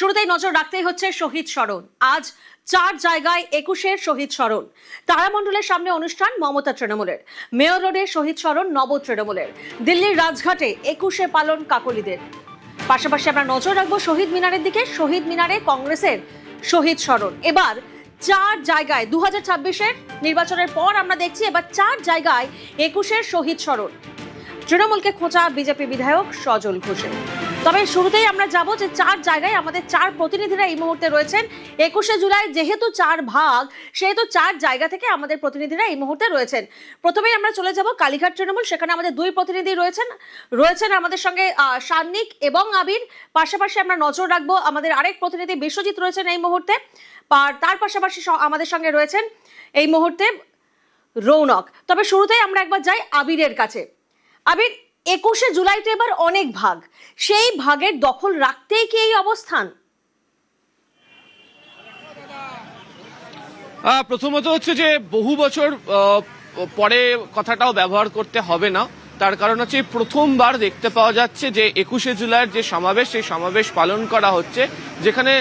শুরুতেই নজর রাখতেই হচ্ছে শহীদ স্মরণ। আজ 4 জায়গায় 21-এর শহীদ স্মরণ। তারামণ্ডলের সামনে অনুষ্ঠান মমতা তৃণমূলের, মেয়র রোডে শহীদ স্মরণ নব তৃণমূলের, দিল্লির রাজঘাটে 21-এ পালন কাকলিদের। পাশাপাশি আমরা নজর রাখবো শহীদ মিনারের দিকে। শহীদ মিনারে কংগ্রেসের শহীদ স্মরণ। এবার 4 জায়গায় 2026-এর নির্বাচনের পর আমরা দেখছি এবার 4 জায়গায় 21-এর শহীদ স্মরণ। তৃণমূলকে খোঁচা বিজেপি বিধায়ক সজল ঘোষের। তবে শুরুতেই আমরা যাব যে 4 জায়গায় আমাদের 4 প্রতিনিধিরা এই মুহূর্তে রয়েছেন। 21শে জুলাই যেহেতু 4 ভাগ, সেহেতু 4 জায়গা থেকে আমাদের প্রতিনিধিরা এই মুহূর্তে রয়েছেন। প্রথমেই আমরা চলে যাব কালীঘাট তৃণমূল, সেখানে আমাদের 2 প্রতিনিধি রয়েছেন আমাদের সঙ্গে সান্নিক এবং আবির। পাশাপাশি আমরা নজর রাখবো আমাদের আরেক প্রতিনিধি বিশ্বজিৎ রয়েছেন এই মুহূর্তে। তার পাশাপাশি আমাদের সঙ্গে রয়েছেন এই মুহূর্তে রৌনক। তবে শুরুতেই আমরা একবার যাই আবিরের কাছে। আবির, 21শে জুলাইতে এবার অনেক ভাগ, সেই ভাগের দখল রাখতেই কি এই অবস্থান? প্রথমত হচ্ছে যে বহু বছর পরে কথাটাও ব্যবহার করতে হবে না। তার কারণ হচ্ছে প্রথমবার দেখতে পাওয়া যাচ্ছে যে 21শে জুলাইয়ের যে সমাবেশ, সেই সমাবেশ পালন করা হচ্ছে, যেখানে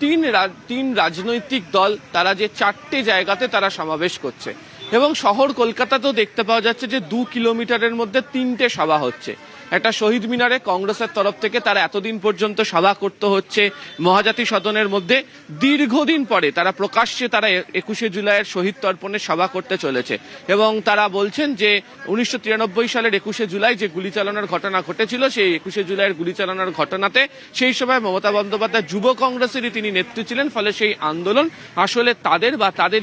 3 রাজনৈতিক দল তারা যে 4টে জায়গাতে তারা সমাবেশ করছে। এবং শহর কলকাতাতেও দেখতে পাওয়া যাচ্ছে যে 2 কিলোমিটারের মধ্যে 3টে সভা হচ্ছে। একটা শহীদ মিনারে কংগ্রেসের তরফ থেকে তারা এতদিন পর্যন্ত সভা করতে হচ্ছে মহাজাতি সদনের মধ্যে, দীর্ঘদিন পরে তারা প্রকাশ্যে তারা 21শে জুলাইয়ের শহীদ তর্পণে সভা করতে চলেছে। এবং তারা বলছেন যে 1993 সালের 21শে জুলাই যে গুলি চালানোর ঘটনা ঘটেছিল, সেই 21শে জুলাইয়ের গুলি চালানোর ঘটনাতে সেই সময় মমতা বন্দ্যোপাধ্যায় যুব কংগ্রেসেরই তিনি নেতৃত্ব ছিলেন। ফলে সেই আন্দোলন আসলে তাদের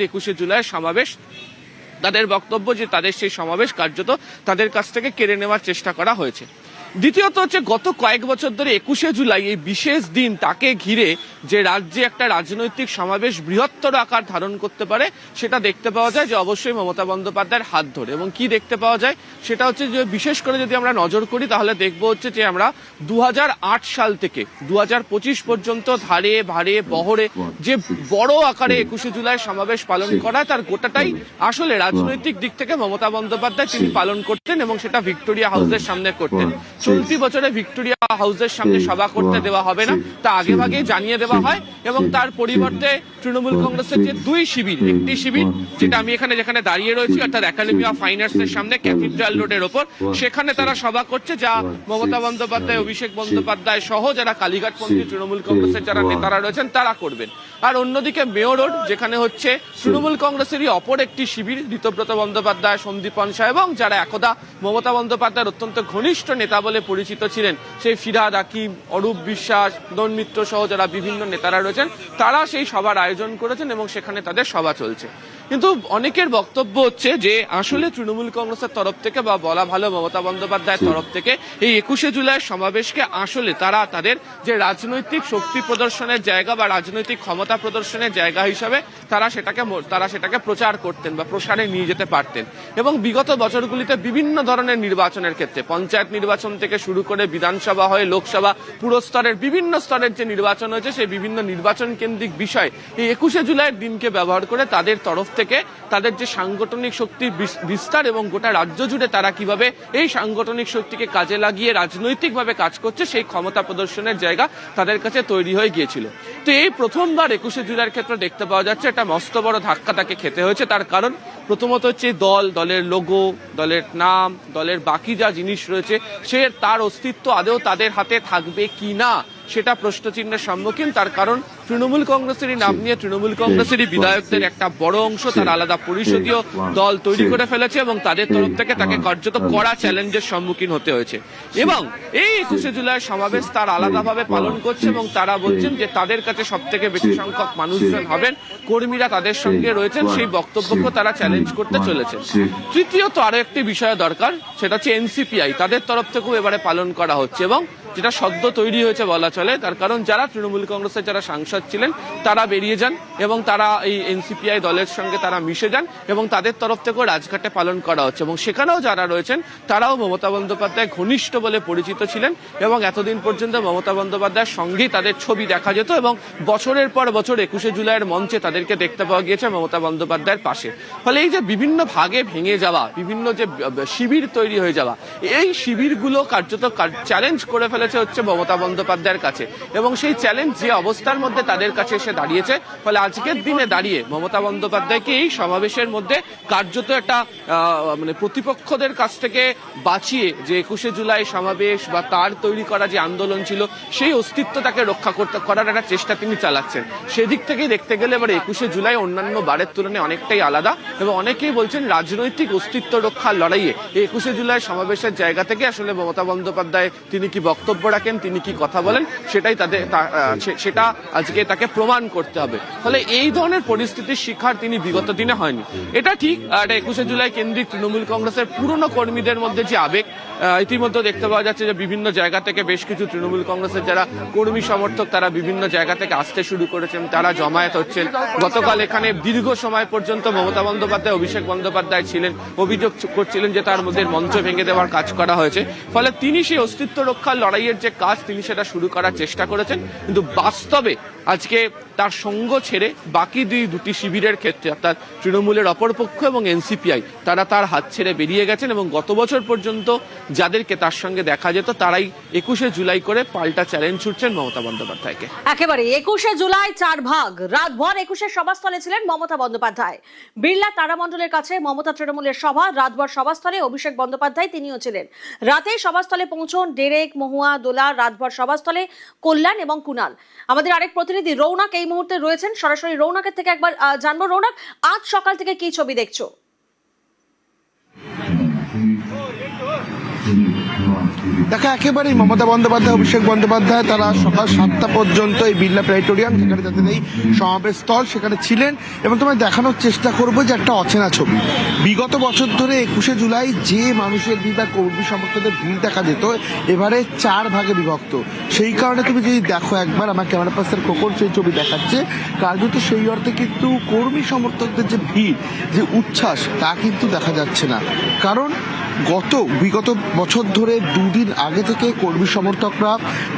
21শে জুলাইয়ের সমাবেশ, তাদের বক্তব্য যে তাদের সেই সমাবেশ কার্যত তাদের কাছ থেকে কেড়ে নেওয়ার চেষ্টা করা হয়েছে। দ্বিতীয়ত হচ্ছে গত কয়েক বছর ধরে 21শে জুলাই এই বিশেষ দিন, তাকে ঘিরে যে রাজ্যে একটা রাজনৈতিক সমাবেশ বৃহত্তর আকার ধারণ করতে পারে, সেটা দেখতে পাওয়া যায় যে অবশ্যই মমতা বন্দ্যোপাধ্যায়ের হাত ধরে। এবং কি দেখতে পাওয়া যায় সেটা হচ্ছে যে বিশেষ করে যদি আমরা নজর করি তাহলে দেখবো হচ্ছে যে আমরা 2008 সাল থেকে 2025 পর্যন্ত ধারে ভারে বহরে যে বড় আকারে 21শে জুলাই সমাবেশ পালন করা, তার গোটাটাই আসলে রাজনৈতিক দিক থেকে মমতা বন্দ্যোপাধ্যায় তিনি পালন করতেন এবং সেটা ভিক্টোরিয়া হাউসের সামনে করতেন। চলতি বছরে ভিক্টোরিয়া হাউসের সামনে সভা করতে দেওয়া হবে না, তা আগে ভাগে জানিয়ে দেওয়া হয়। এবং তার পরিবর্তে তৃণমূল কংগ্রেসের যে 2 শিবির, একটি শিবির যেটা আমি যেখানে দাঁড়িয়ে রয়েছি অর্থাৎ একাডেমি অফ ফাইন আর্টস এর সামনে ক্যাথিড্রাল রোডের ওপর, সেখানে তারা সভা করছে, যা মমতা বন্দ্যোপাধ্যায়, অভিষেক বন্দ্যোপাধ্যায় সহ যারা কালীঘাটপন্থী তৃণমূল কংগ্রেসের যারা নেতারা রয়েছেন তারা করবেন। আর অন্যদিকে মেয়র রোড, যেখানে হচ্ছে তৃণমূল কংগ্রেসেরই অপর একটি শিবির, ঋতব্রত বন্দ্যোপাধ্যায়, সন্দীপন শাহ এবং যারা একদা মমতা বন্দ্যোপাধ্যায়ের অত্যন্ত ঘনিষ্ঠ নেতা বলে পরিচিত ছিলেন, সেই ফিরহাদ হাকিম, অরূপ বিশ্বাস, দন মিত্র সহ যারা বিভিন্ন নেতারা রয়েছেন, তারা সেই সভার আয়োজন করেছেন এবং সেখানে তাদের সভা চলছে। কিন্তু অনেকের বক্তব্য হচ্ছে যে আসলে তৃণমূল কংগ্রেসের তরফ থেকে বা বলা ভালো মমতা বন্দ্যোপাধ্যায়ের তরফ থেকে এই 21শে জুলাইয়ের সমাবেশকে আসলে তারা তাদের যে রাজনৈতিক শক্তি প্রদর্শনের জায়গা বা রাজনৈতিক ক্ষমতা প্রদর্শনের জায়গা হিসাবে তারা সেটাকে প্রচার করতেন বা প্রসারে নিয়ে যেতে পারতেন। এবং বিগত বছরগুলিতে বিভিন্ন ধরনের নির্বাচনের ক্ষেত্রে, পঞ্চায়েত নির্বাচন থেকে শুরু করে বিধানসভা হয়ে লোকসভা, পুরো স্তরের বিভিন্ন স্তরের যে নির্বাচন হয়েছে, সেই বিভিন্ন নির্বাচন কেন্দ্রিক বিষয় এই 21শে জুলাইয়ের দিনকে ব্যবহার করে তাদের তরফ থেকে তাদের যে সাংগঠনিক শক্তির বিস্তার এবং গোটা রাজ্য জুড়ে তারা কিভাবে এই সাংগঠনিক শক্তিকে কাজে লাগিয়ে রাজনৈতিকভাবে কাজ করছে, সেই ক্ষমতা প্রদর্শনের জায়গা তাদের কাছে তৈরি হয়ে গিয়েছিল। তো এই প্রথমবার 21শে জুলাইয়ের ক্ষেত্রে দেখতে পাওয়া যাচ্ছে একটা মস্ত বড় ধাক্কা তাকে খেতে হয়েছে। তার কারণ প্রথমত হচ্ছে দলের লোগো, দলের নাম, দলের বাকি যা জিনিস রয়েছে, তার অস্তিত্ব আদৌ তাদের হাতে থাকবে কি না সেটা প্রশ্নচিহ্নের সম্মুখীন। তার কারণ তৃণমূল কংগ্রেসেরই নাম নিয়ে তৃণমূল কংগ্রেসেরই বিধায়কদের একটা বড় অংশ তার আলাদা পরিষদীয় দল তৈরি করে ফেলেছে এবং তাদের তরফ থেকে তাকে কার্যত কড়া চ্যালেঞ্জের সম্মুখীন হতে হয়েছে। এবং এই 21শে জুলাই সমাবেশ তার আলাদাভাবে পালন করছে এবং তারা বলছেন যে তাদের কাছে সব থেকে বেশি সংখ্যক মানুষজন হবেন, কর্মীরা তাদের সঙ্গে রয়েছেন, সেই বক্তব্যকে তারা চ্যালেঞ্জ করতে চলেছে। তৃতীয়ত আরো একটি বিষয় দরকার, সেটা হচ্ছে এনসিপিআই, তাদের তরফ থেকেও এবারে পালন করা হচ্ছে এবং যেটা সদ্য তৈরি হয়েছে বলা চলে। তার কারণ যারা তৃণমূল কংগ্রেসের যারা সাংসদ ছিলেন তারা বেরিয়ে যান এবং তারা এই এনসিপিআই দলের সঙ্গে তারা মিশে যান এবং তাদের তরফ থেকেও রাজঘাটে পালন করা হচ্ছে। এবং সেখানেও যারা রয়েছেন তারাও মমতা বন্দ্যোপাধ্যায় ঘনিষ্ঠ বলে পরিচিত ছিলেন এবং এতদিন পর্যন্ত মমতা বন্দ্যোপাধ্যায়ের সঙ্গেই তাদের ছবি দেখা যেত এবং বছরের পর বছর 21শে জুলাইয়ের মঞ্চে তাদেরকে দেখতে পাওয়া গিয়েছে মমতা বন্দ্যোপাধ্যায়ের পাশে। ফলে এই যে বিভিন্ন ভাগে ভেঙে যাওয়া, বিভিন্ন যে শিবির তৈরি হয়ে যাওয়া, এই শিবিরগুলো কার্যত চ্যালেঞ্জ করে ফেলে চলেছে হচ্ছে মমতা বন্দ্যোপাধ্যায়ের কাছে, এবং সেই চ্যালেঞ্জ যে অবস্থার মধ্যে তাদের কাছে এসে দাঁড়িয়েছে, ফলে আজকের দিনে দাঁড়িয়ে মমতা বন্দ্যোপাধ্যায়কে এই সমাবেশের মধ্যে কার্যত একটা মানে প্রতিপক্ষদের কাছ থেকে বাঁচিয়ে যে 21শে জুলাই সমাবেশ বা তার তৈরি করা যে আন্দোলন ছিল সেই অস্তিত্ব তাকে রক্ষা করার একটা চেষ্টা তিনি চালাচ্ছেন। সেদিক থেকেই দেখতে গেলে এবার 21শে জুলাই অন্যান্য বারের তুলনায় অনেকটাই আলাদা, এবং অনেকেই বলছেন রাজনৈতিক অস্তিত্ব রক্ষার লড়াইয়ে 21শে জুলাই সমাবেশের জায়গা থেকে আসলে মমতা বন্দ্যোপাধ্যায় তিনি কি বক্তব্য রাখেন, তিনি কি কথা বলেন, সেটাই সেটা আজকে তাকে প্রমাণ করতে হবে। ফলে এই ধরনের পরিস্থিতির শিকার তিনি বিগত দিনে হয়নি। এটা ঠিক, 21শে জুলাই কেন্দ্রিক তৃণমূল কংগ্রেসের পুরনো কর্মীদের মধ্যে যে আবেগ ইতিমধ্যে দেখতে পাওয়া যাচ্ছে যে বিভিন্ন জায়গা থেকে বেশ কিছু তৃণমূল কংগ্রেসের যারা কর্মী সমর্থক তারা বিভিন্ন জায়গা থেকে আসতে শুরু করেছেন, তারা জমায়েত হচ্ছেন। গতকাল এখানে দীর্ঘ সময় পর্যন্ত মমতা বন্দ্যোপাধ্যায়, অভিষেক বন্দ্যোপাধ্যায় ছিলেন, অভিযোগ করছিলেন যে তার মধ্যে মঞ্চ ভেঙে দেওয়ার কাজ করা হয়েছে। ফলে তিনি সেই অস্তিত্ব রক্ষার লড়াইয়ের যে কাজ তিনি সেটা শুরু করার চেষ্টা করেছেন, কিন্তু বাস্তবে আজকে তার সঙ্গ ছেড়ে বাকি দুটি শিবিরের ক্ষেত্রে অর্থাৎ তৃণমূলের অপরপক্ষ এবং এনসিপিআই তারা তার হাত ছেড়ে বেরিয়ে গেছেন, এবং গত বছর পর্যন্ত যাদেরকে তার সঙ্গে দেখা যেত তারাই 21শে জুলাই করে পাল্টা চ্যালেঞ্জ ছুটছেন মমতা বন্দ্যোপাধ্যায়কে। একেবারে 21শে জুলাই 4 ভাগ, রাতভর 21শে সভাস্থলে ছিলেন মমতা বন্দ্যোপাধ্যায়। বিড়লা তারামণ্ডলের কাছে মমতা তৃণমূলের সভা, রাতভর সভাস্থলে অভিষেক বন্দ্যোপাধ্যায় তিনিও ছিলেন। রাতেই সভাস্থলে পৌঁছন ডেরেক, মহুয়া, দোলা, রাতভর সভাস্থলে কল্যাণ এবং কুণাল। আমাদের আরেক প্রতিনিধি রৌনক এই মুহূর্তে রয়েছেন, সরাসরি রৌনকের থেকে একবার জানবো। রৌনক, আজ সকাল থেকে কি ছবি দেখছো? দেখা একেবারেই মমতা বন্দ্যোপাধ্যায়, অভিষেক বন্দ্যোপাধ্যায় তারা সকাল 7টা পর্যন্ত এই বিড়লা প্ল্যানেটোরিয়াম, যেখানে তাদের এই সমাবেশ স্থল, সেখানে ছিলেন। এবং তোমায় দেখানোর চেষ্টা করবো যে একটা অচেনা ছবি। বিগত বছর ধরে 21শে জুলাই যে মানুষের ভিড় বা কর্মী সমর্থকদের ভিড় দেখা যেত, এবারে 4 ভাগে বিভক্ত। সেই কারণে তুমি যদি দেখো একবার, আমার ক্যামেরা পার্সন খোকন সেই ছবি দেখাচ্ছে, কার্যত সেই অর্থে কিন্তু কর্মী সমর্থকদের যে ভিড়, যে উচ্ছ্বাস, তা কিন্তু দেখা যাচ্ছে না। কারণ বিগত বছর ধরে 2 দিন আগে থেকে কর্মী সমর্থকরা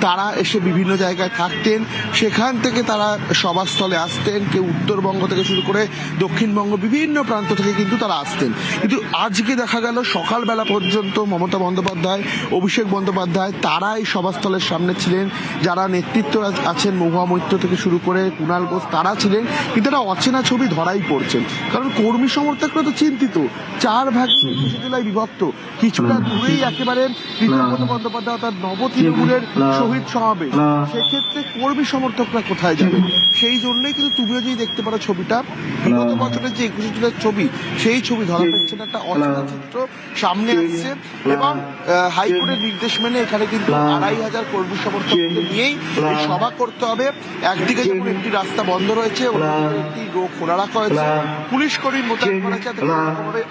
তারা এসে বিভিন্ন জায়গায় থাকতেন, সেখান থেকে তারা সভাস্থলে আসতেন। কেউ উত্তরবঙ্গ থেকে শুরু করে দক্ষিণবঙ্গ বিভিন্ন প্রান্ত থেকে কিন্তু তারা আসতেন। কিন্তু আজকে দেখা গেল সকালবেলা পর্যন্ত মমতা বন্দ্যোপাধ্যায়, অভিষেক বন্দ্যোপাধ্যায় তারা এই সভাস্থলের সামনে ছিলেন। যারা নেতৃত্ব আছেন, মহুয়া মৈত্র থেকে শুরু করে কুণাল ঘোষ, তারা ছিলেন। কিন্তু একটা অচেনা ছবি ধরাই পড়ছেন, কারণ কর্মী সমর্থকরা তো চিন্তিত। 4 ভাগ 21শে জুলাই বিভক্ত। কিছুটা দূরেই একেবারে মমতা বন্দ্যোপাধ্যায় তার নব তৃণমূলের শহীদ সমাবেশ, সেক্ষেত্রে কর্মী সমর্থকরা কোথায় যাবে? সেই জন্যই কিন্তু তুমিও যদি দেখতে পারো ছবিটা, বিগত বছরের যে 21শে জুলাইয়ের ছবি, সেই ছবি ধরা পড়ছে না, একটা অচেনা চিত্র সামনে আসছে। এবং হাইকোর্টের নির্দেশ মেনে এখানে কিন্তু 2500 কর্মী সমর্থককে নিয়েই এই সভা করতে হবে। একদিকে যেমন একটি রাস্তা বন্ধ রয়েছে, অন্যদিকে একটি রোড খোলা রাখা হয়েছে, পুলিশ কর্মী মোতায়েন করা হয়েছে, যাতে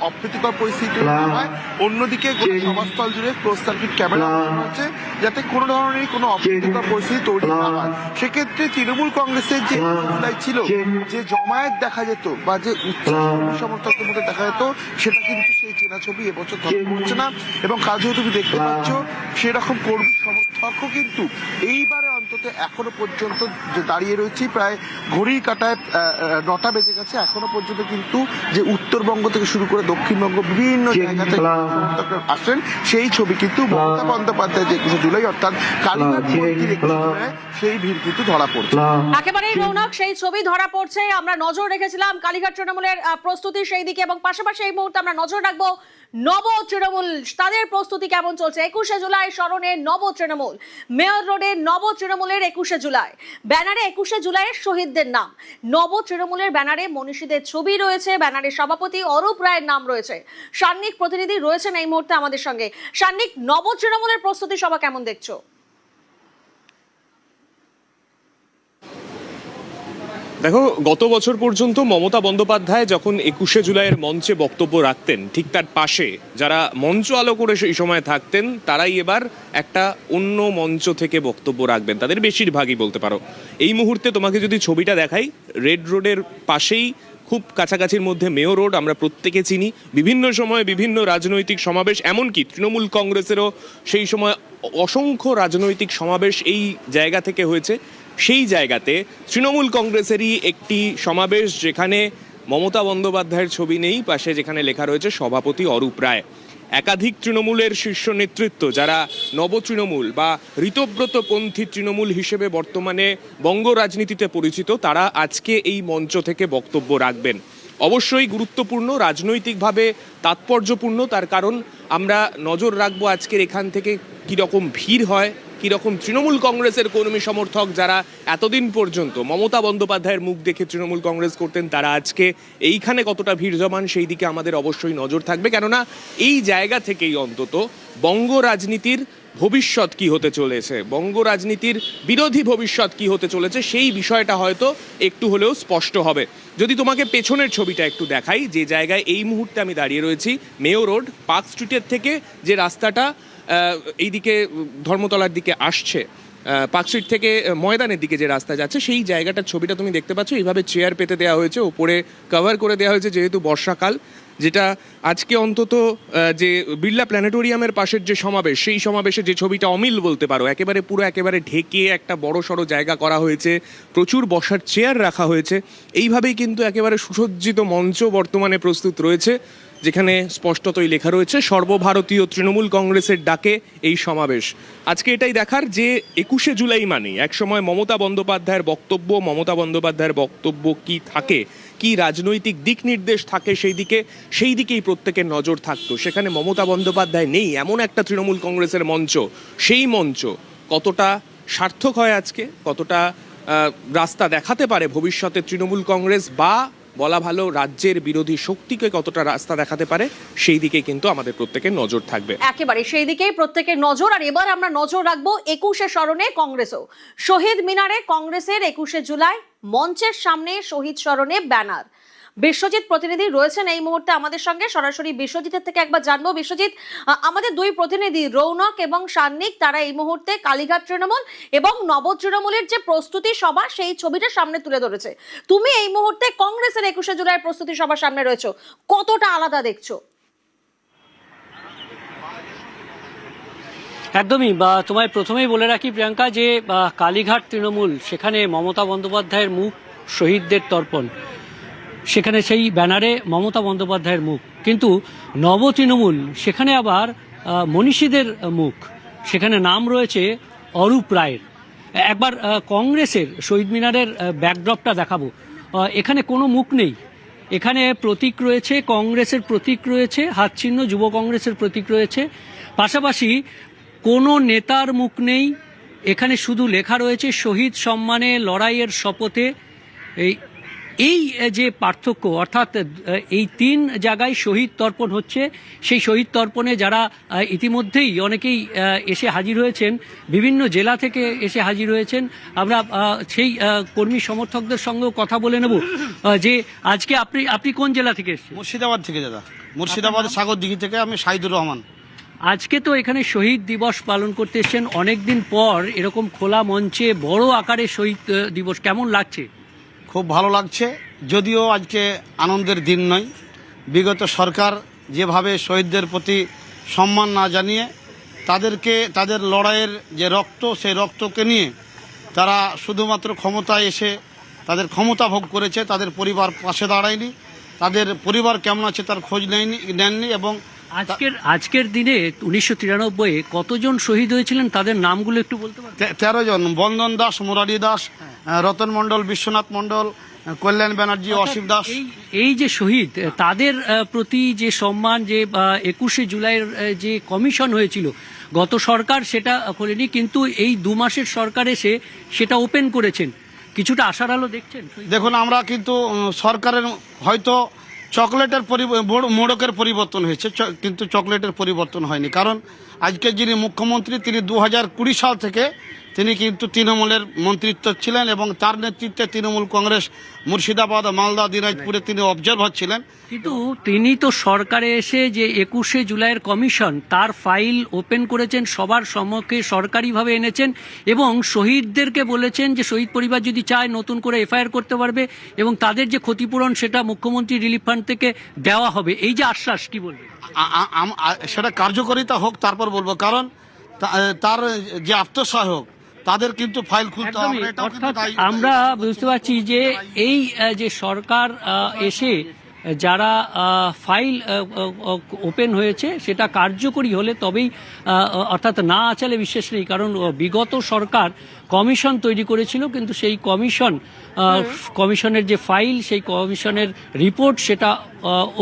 অপ্রীতিকর পরিস্থিতি হয়। অন্যদিকে গোটা সভাস্থল জুড়ে ক্লোজ সার্কিট ক্যামেরা হচ্ছে, যাতে কোনো ধরনের কোনো অপ্রীতিকর পরিস্থিতি তৈরি না হয়। সেক্ষেত্রে তৃণমূল কংগ্রেসের যে জুলাই ছিল, যে জমায়েত দেখা যেত বা যে উচ্চ সমর্থকদের মধ্যে দেখা যেত, সেটা কিন্তু সেই চেনা ছবি এবছর ধরা পড়ছে না। এবং কাজেও তুমি দেখতে পাচ্ছ সেরকম কর্মী সমর্থকও কিন্তু এইবারে অন্তত এখনো পর্যন্ত যে দাঁড়িয়ে রয়েছি, প্রায় ঘড়ির কাঁটায় 9টা বেজে গেছে, এখনো পর্যন্ত কিন্তু যে উত্তরবঙ্গ থেকে শুরু করে দক্ষিণবঙ্গ বিভিন্ন জায়গা থেকে সমর্থকরা আসেন, সেই ছবি কিন্তু মমতা বন্দ্যোপাধ্যায় যে 21শে জুলাই অর্থাৎ কালীঘাট সেই ভিড় কিন্তু ধরা পড়ছে। একেবারেই রৌনক, সেই ছবি ধরা পড়ছে। আমরা নজর রেখেছিলাম কালীঘাট তৃণমূলের প্রস্তুতি সেই দিকে, এবং পাশাপাশি এই মুহূর্তে আমরা নজর রাখবো নব তৃণমূল, তাদের প্রস্তুতি কেমন চলছে। 21শে জুলাই স্মরণে নব তৃণমূল, মেয়র রোডে নব তৃণমূলের 21শে জুলাই ব্যানারে 21শে জুলাইয়ের শহীদদের নাম। নব তৃণমূলের ব্যানারে মনীষীদের ছবি রয়েছে, ব্যানারে সভাপতি অরূপ রায়ের নাম রয়েছে। সান্নিক প্রতিনিধি রয়েছেন এই মুহূর্তে আমাদের সঙ্গে। সান্নিক, নব তৃণমূলের প্রস্তুতি সভা কেমন দেখছো? দেখো, গত বছর পর্যন্ত মমতা বন্দ্যোপাধ্যায় যখন 21শে জুলাইয়ের মঞ্চে বক্তব্য রাখতেন, ঠিক তার পাশে যারা মঞ্চ আলো করে সেই সময় থাকতেন, তারাই এবার একটা অন্য মঞ্চ থেকে বক্তব্য রাখবেন। তাদের বেশিরভাগই বলতে পারো। এই মুহূর্তে তোমাকে যদি ছবিটা দেখাই, রেড রোডের পাশেই খুব কাছাকাছির মধ্যে মেয়র রোড, আমরা প্রত্যেকে চিনি। বিভিন্ন সময়ে বিভিন্ন রাজনৈতিক সমাবেশ, এমনকি তৃণমূল কংগ্রেসেরও সেই সময় অসংখ্য রাজনৈতিক সমাবেশ এই জায়গা থেকে হয়েছে। সেই জায়গাতে তৃণমূল কংগ্রেসেরই একটি সমাবেশ, যেখানে মমতা বন্দ্যোপাধ্যায়ের ছবি নেই, পাশে যেখানে লেখা রয়েছে সভাপতি অরূপ রায়। একাধিক তৃণমূলের শীর্ষ নেতৃত্ব যারা নব তৃণমূল বা ঋতব্রতপন্থী তৃণমূল হিসেবে বর্তমানে বঙ্গ রাজনীতিতে পরিচিত, তারা আজকে এই মঞ্চ থেকে বক্তব্য রাখবেন। অবশ্যই গুরুত্বপূর্ণ, রাজনৈতিকভাবে তাৎপর্যপূর্ণ, তার কারণ আমরা নজর রাখবো আজকের এখান থেকে কীরকম ভিড় হয়, কীরকম তৃণমূল কংগ্রেসের কর্মী সমর্থক যারা এতদিন পর্যন্ত মমতা বন্দ্যোপাধ্যায়ের মুখ দেখে তৃণমূল কংগ্রেস করতেন, তারা আজকে এইখানে কতটা ভিড় জমান সেই দিকে আমাদের অবশ্যই নজর থাকবে। কেননা এই জায়গা থেকেই অন্তত বঙ্গ রাজনীতির ভবিষ্যৎ কি হতে চলেছে, বঙ্গ রাজনীতির বিরোধী ভবিষ্যৎ কি হতে চলেছে, সেই বিষয়টা হয়তো একটু হলেও স্পষ্ট হবে। যদি তোমাকে পেছনের ছবিটা একটু দেখাই, যে জায়গায় এই মুহূর্তে আমি দাঁড়িয়ে রয়েছি, মেয়ো রোড, পার্ক স্ট্রিটের থেকে যে রাস্তাটা এইদিকে ধর্মতলার দিকে আসছে, পার্ক স্ট্রিট থেকে ময়দানের দিকে যে রাস্তা যাচ্ছে, সেই জায়গাটার ছবিটা তুমি দেখতে পাচ্ছ। এইভাবে চেয়ার পেতে দেওয়া হয়েছে, ওপরে কভার করে দেওয়া হয়েছে, যেহেতু বর্ষাকাল, যেটা আজকে অন্তত যে বিড়লা প্ল্যানেটোরিয়ামের পাশের যে সমাবেশ, সেই সমাবেশে যে ছবিটা অমিল বলতে পারো, একেবারে পুরো একেবারে ঢেকে একটা বড় সড়ো জায়গা করা হয়েছে, প্রচুর বসার চেয়ার রাখা হয়েছে। এইভাবেই কিন্তু একেবারে সুসজ্জিত মঞ্চ বর্তমানে প্রস্তুত রয়েছে, যেখানে স্পষ্টতই লেখা রয়েছে সর্বভারতীয় তৃণমূল কংগ্রেসের ডাকে এই সমাবেশ। আজকে এটাই দেখার যে 21শে জুলাই মানেই একসময় মমতা বন্দ্যোপাধ্যায়ের বক্তব্য কি থাকে, কি রাজনৈতিক দিক নির্দেশ থাকে সেই দিকেই প্রত্যেকের নজর থাকতো। সেখানে মমতা বন্দ্যোপাধ্যায় নেই, এমন একটা তৃণমূল কংগ্রেসের মঞ্চ, সেই মঞ্চ কতটা সার্থক হয় আজকে, কতটা রাস্তা দেখাতে পারে ভবিষ্যতে তৃণমূল কংগ্রেস, বা বলা ভালো রাজ্যের বিরোধী শক্তিকে কতটা রাস্তা দেখাতে পারে, সেই দিকে কিন্তু আমাদের প্রত্যেকের নজর থাকবে। একেবারে সেই দিকেই প্রত্যেকের নজর। আর এবার আমরা নজর রাখবো 21শে স্মরণে কংগ্রেসও। শহীদ মিনারে কংগ্রেসের 21শে জুলাই, মঞ্চের সামনে শহীদ স্মরণে ব্যানার। বিশ্বজিৎ প্রতিনিধি রয়েছেন এই মুহূর্তে আমাদের সঙ্গে, সরাসরি বিশ্বজিতের থেকে একবার জানবো। বিশ্বজিৎ, আমাদের দুই প্রতিনিধি রৌনক এবং সান্নিক, তারা এই মুহূর্তে কালীঘাট তৃণমূল এবং নব তৃণমূলের যে প্রস্তুতি সভা, সেই ছবিটা সামনে তুলে ধরেছে। তুমি এই মুহূর্তে কংগ্রেসের 21শে জুলাই প্রস্তুতি সভার সামনে রয়েছো, কতটা আলাদা দেখছো? একদমই, তোমায় প্রথমেই বলে রাখি প্রিয়াঙ্কা, যে কালীঘাট তৃণমূল, সেখানে মমতা বন্দ্যোপাধ্যায়ের মুখ, শহীদদের তর্পণ, সেখানে সেই ব্যানারে মমতা বন্দ্যোপাধ্যায়ের মুখ। কিন্তু নব তৃণমূল, সেখানে আবার মনীষীদের মুখ, সেখানে নাম রয়েছে অরূপ রায়ের। একবার কংগ্রেসের শহীদ মিনারের ব্যাকড্রপটা দেখাবো। এখানে কোনো মুখ নেই, এখানে প্রতীক রয়েছে, কংগ্রেসের প্রতীক রয়েছে, হাতচিহ্ন, যুব কংগ্রেসের প্রতীক রয়েছে, পাশাপাশি কোনো নেতার মুখ নেই। এখানে শুধু লেখা রয়েছে শহীদ সম্মানে লড়াইয়ের শপথে। এই যে পার্থক্য, অর্থাৎ এই তিন জায়গায় শহীদ তর্পণ হচ্ছে। সেই শহীদ তর্পণে যারা ইতিমধ্যেই অনেকেই এসে হাজির হয়েছেন, বিভিন্ন জেলা থেকে এসে হাজির হয়েছেন, আমরা সেই কর্মী সমর্থকদের সঙ্গেও কথা বলে নেব। যে আজকে আপনি কোন জেলা থেকে এসেছেন? মুর্শিদাবাদ থেকে দাদা, মুর্শিদাবাদ সাগরদিঘি থেকে। আমি শাহিদুর রহমান। আজকে তো এখানে শহীদ দিবস পালন করতে এসেছেন, অনেকদিন পর এরকম খোলা মঞ্চে বড় আকারে শহীদ দিবস, কেমন লাগছে? খুব ভালো লাগছে, যদিও আজকে আনন্দের দিন নয়। বিগত সরকার যেভাবে শহীদদের প্রতি সম্মান না জানিয়ে তাদেরকে তাদের লড়াইয়ের যে রক্ত, সেই রক্তকে নিয়ে তারা শুধুমাত্র ক্ষমতায় এসে তাদের ক্ষমতা ভোগ করেছে, তাদের পরিবার পাশে দাঁড়ায়নি, তাদের পরিবার কেমন আছে তার খোঁজ নেননি। এবং আজকের দিনে 1993 কতজন শহীদ হয়েছিলেন, তাদের নামগুলো একটু বলতে পারবেন? 13 জন। বন্দন দাস, মুরারি দাস, রতন মণ্ডল, বিশ্বনাথ মণ্ডল, কল্যাণ ব্যানার্জি, অসীম দাস। এই যে শহীদ, তাদের প্রতি যে সম্মান, যে 21শে জুলাইয়ের যে কমিশন হয়েছিল গত সরকার সেটা করেনি, কিন্তু এই 2 মাসের সরকার এসে সেটা ওপেন করেছেন। কিছুটা আশার আলো দেখছেন? দেখুন, আমরা কিন্তু সরকারের হয়তো চকলেটের মোড়কের পরিবর্তন হয়েছে, কিন্তু চকলেটের পরিবর্তন হয়নি। কারণ আজকে যিনি মুখ্যমন্ত্রী, তিনি 2020 সাল থেকে তিনি কিন্তু তৃণমূলের মন্ত্রিত্ব ছিলেন, এবং তার নেতৃত্বে তৃণমূল কংগ্রেস মুর্শিদাবাদ, মালদা, দিনাজপুরে তিনি অবজারভার ছিলেন। কিন্তু তিনি তো সরকারে এসে যে 21শে জুলাইয়ের কমিশন, তার ফাইল ওপেন করেছেন, সবার সম্মুখে সরকারিভাবে এনেছেন, এবং শহীদদেরকে বলেছেন যে শহীদ পরিবার যদি চায় নতুন করে এফআইআর করতে পারবে, এবং তাদের যে ক্ষতিপূরণ সেটা মুখ্যমন্ত্রী রিলিফ ফান্ড থেকে দেওয়া হবে। এই যে আশ্বাস, কি বলবে? সেটা কার্যকারিতা হোক, তারপর বলবো। কারণ তার যে আত্মসহায়ক, তাদের কিন্তু ফাইল খুলতে হবে। আমরা বুঝতে পারছি যে এই যে সরকার এসে যারা ফাইল ওপেন হয়েছে সেটা কার্যকরী হলে তবেই অর্থাৎ না আচালে বিশ্বাস নেই, কারণ বিগত সরকার কমিশন তৈরি করেছিল, কিন্তু সেই কমিশনের যে ফাইল, সেই কমিশনের রিপোর্ট সেটা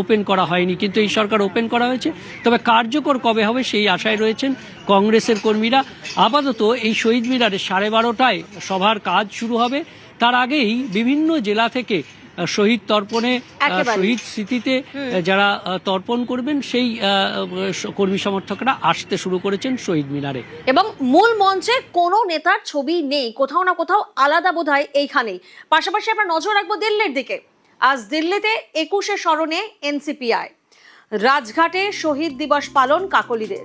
ওপেন করা হয়নি, কিন্তু এই সরকার ওপেন করা হয়েছে। তবে কার্যকর কবে হবে সেই আশায় রয়েছেন কংগ্রেসের কর্মীরা। আপাতত এই শহীদ মিনারে 12:30টায় সভার কাজ শুরু হবে। তার আগেই বিভিন্ন জেলা থেকে শহীদ তর্পণে, একেবারে। শহীদ স্মৃতিতে যারা তর্পণ করবেন সেই কর্মী সমর্থকরা আসতে শুরু করেছেন শহীদ মিনারে। এবং মূল মঞ্চে কোনো নেতার ছবি নেই, কোথাও না কোথাও আলাদা বোধহয় এইখানেই। পাশাপাশি আমরা নজর রাখবো দিল্লির দিকে। আজ দিল্লিতে 21শে স্মরণে এনসিপিআই, রাজঘাটে শহীদ দিবস পালন কাকলিদের,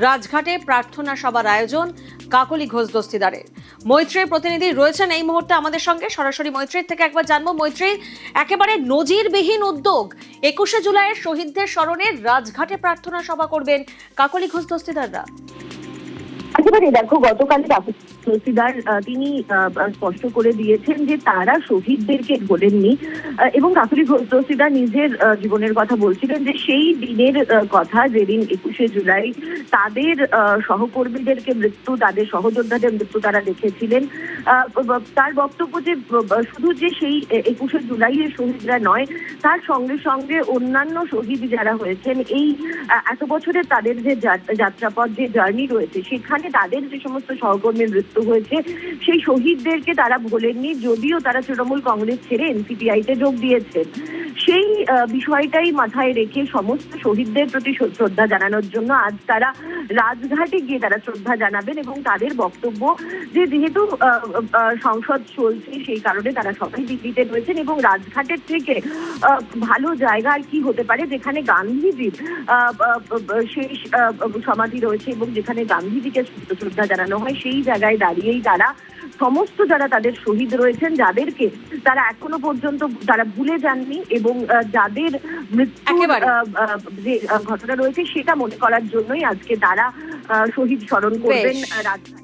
রাজঘাটে প্রার্থনা সভার আয়োজন কাকলি ঘোষ দস্তিদারের। মৈত্রীর প্রতিনিধি রয়েছেন এই মুহূর্তে আমাদের সঙ্গে, সরাসরি মৈত্রীর থেকে একবার জানবো। মৈত্রী, একেবারে নজিরবিহীন উদ্যোগ, 21শে জুলাইয়ের শহীদদের স্মরণে রাজঘাটে প্রার্থনা সভা করবেন কাকলি ঘোষ দস্তিদাররা। একেবারে দেখো, গতকাল দস্তিদার তিনি স্পষ্ট করে দিয়েছেন যে তারা শহীদদেরকে ভোলেননি, এবং কাকলি ঘোষ দস্তিদার নিজের জীবনের কথা বলছিলেন যে সেই দিনের কথা, যেদিন 21শে জুলাই তাদের সহকর্মীদেরকে মৃত্যু, তাদের সহযোদ্ধাদের মৃত্যু তারা দেখেছিলেন। তার বক্তব্য যে শুধু যে সেই 21শে জুলাইয়ের শহীদরা নয়, তার সঙ্গে সঙ্গে অন্যান্য শহীদ যারা হয়েছেন এই এত বছরের তাদের যে যাত্রাপথ, যে জার্নি রয়েছে, সেখানে তাদের যে সমস্ত সহকর্মীর মৃত্যু হয়েছে সেই শহীদদেরকে তারা ভোলেননি, যদিও তারা তৃণমূল কংগ্রেস ছেড়ে এনসিপিআইতে যোগ দিয়েছেন। সেই বিষয়টাই মাথায় রেখে সমস্ত শহীদদের প্রতি শ্রদ্ধা জানানোর জন্য আজ তারা রাজঘাটে গিয়ে তারা শ্রদ্ধা জানাবেন। এবং তাদের বক্তব্য যে যেহেতু সংসদ চলছে সেই কারণে তারা সবাই দিল্লিতে রয়েছেন, এবং রাজঘাটের থেকে ভালো জায়গা আর কি হতে পারে যেখানে গান্ধীজির শেষ সমাধি রয়েছে এবং যেখানে গান্ধীজিকে শ্রদ্ধা জানানো হয়, সেই জায়গায় দাঁড়িয়েই তারা সমস্ত যারা তাদের শহীদ রয়েছেন, যাদেরকে তারা এখনো পর্যন্ত তারা ভুলে যাননি, এবং যাদের মৃত্যুর যে ঘটনা রয়েছে সেটা মনে করার জন্যই আজকে তারা শহীদ স্মরণ করবেন রাজঘাট।